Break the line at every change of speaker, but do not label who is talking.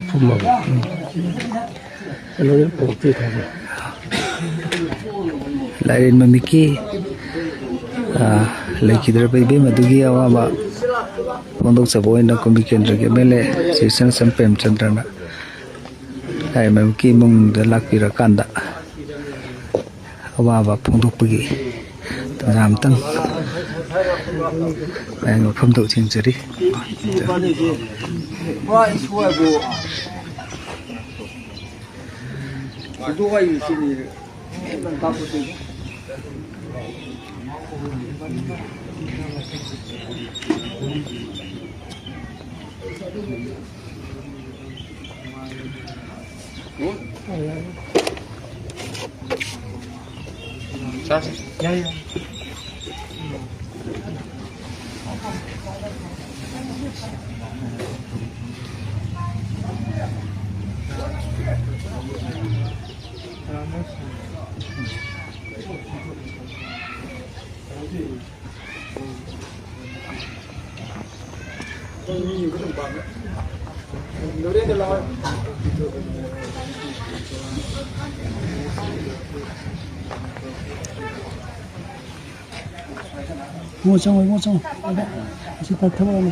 품목. 이거는 복지 되네.
Lain memiki lagi terbaik madugi awak untuk sebuah yang komikian juga mele season sampai Chandra ay memiki mung dalak pirakan dak awak untuk pergi tengah teng ay ngopam tu cinceri
Ya, ya. Mua xong rồi, mua xong. Chị ta thơm